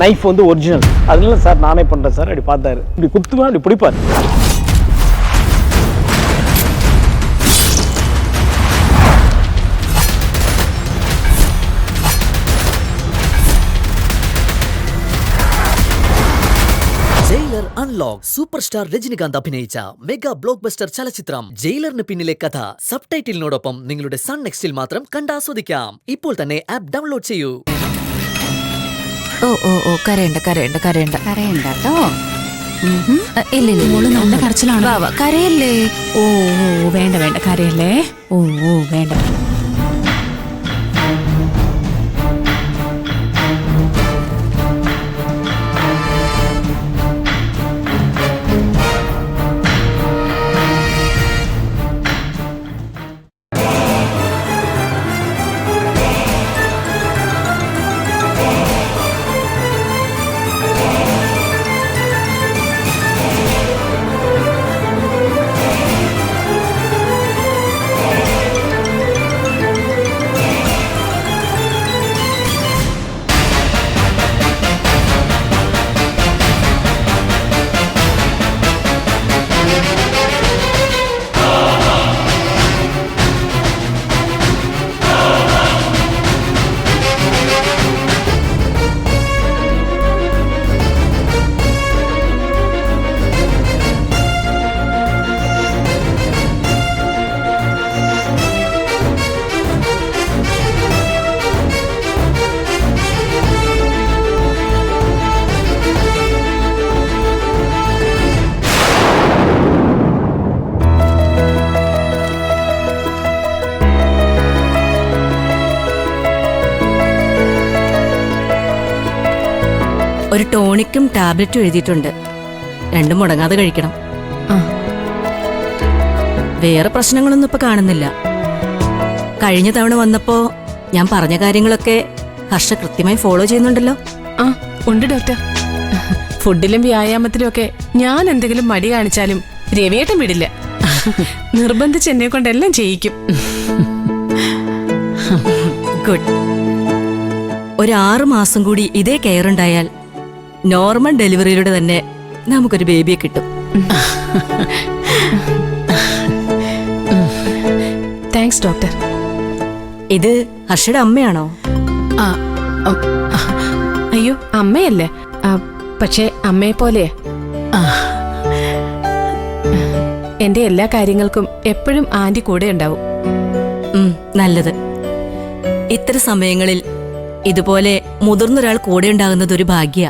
Knife வந்து original. அதனால sir நானே பண்ணுறேன் சார். அப்படி பார்த்தாரு, இப்படி குத்துவேன், அப்படி பிடிப்பார். Jailer unlock superstar Rajinikanth അഭിനയിച്ച മെഗാ ബ്ലോക്ക് ബസ്റ്റർ ചലച്ചിത്രം ജയിലറിന് പിന്നിലെ കഥ സബ്ടൈറ്റിലിനോടൊപ്പം നിങ്ങളുടെ സൺ നെക്സ്റ്റിൽ മാത്രം കണ്ടാസ്വദിക്കാം. ഇപ്പോൾ തന്നെ ആപ്പ് ഡൗൺലോഡ് ചെയ്യൂ. ഓ ഓ ഓ കരയണ്ട കരയണ്ട കരയണ്ട കരയണ്ടോ? ഇല്ല മോള് നല്ല കരച്ചിലാണ്. കരയല്ലേ? ഓ ഓ വേണ്ട വേണ്ട കരയല്ലേ. ഓ ഓ വേണ്ട. ഒരു ടോണിക്കും ടാബ്ലറ്റും എഴുതിയിട്ടുണ്ട്. രണ്ടും മുടങ്ങാതെ കഴിക്കണം. വേറെ പ്രശ്നങ്ങളൊന്നും ഇപ്പൊ കാണുന്നില്ല. കഴിഞ്ഞ തവണ വന്നപ്പോ ഞാൻ പറഞ്ഞ കാര്യങ്ങളൊക്കെ ഹർഷ കൃത്യമായി ഫോളോ ചെയ്യുന്നുണ്ടല്ലോ. ആ ഉണ്ട് ഡോക്ടർ. ഫുഡിലും വ്യായാമത്തിലും ഒക്കെ ഞാൻ എന്തെങ്കിലും മടി കാണിച്ചാലും രവിയേട്ടൻ വിടില്ല. നിർബന്ധിച്ച് എന്നെ കൊണ്ടെല്ലാം ചെയ്യിക്കും. ഗുഡ്. ഒരു 6 മാസം കൂടി ഇതേ കെയർ ഉണ്ടായാൽ നോർമൽ ഡെലിവറിയിലൂടെ തന്നെ നമുക്കൊരു ബേബിയെ കിട്ടും. Thanks doctor. ഇത് ഹർഷയുടെ അമ്മയാണോ? അയ്യോ അമ്മയല്ലേ, പക്ഷേ അമ്മയെ പോലെ എന്റെ എല്ലാ കാര്യങ്ങൾക്കും എപ്പോഴും ആന്റി കൂടെ ഉണ്ടാവും. നല്ലത്. ഇത്തരം സമയങ്ങളിൽ ഇതുപോലെ മുതിർന്നൊരാൾ കൂടെ ഉണ്ടാകുന്നത് ഒരു ഭാഗ്യ.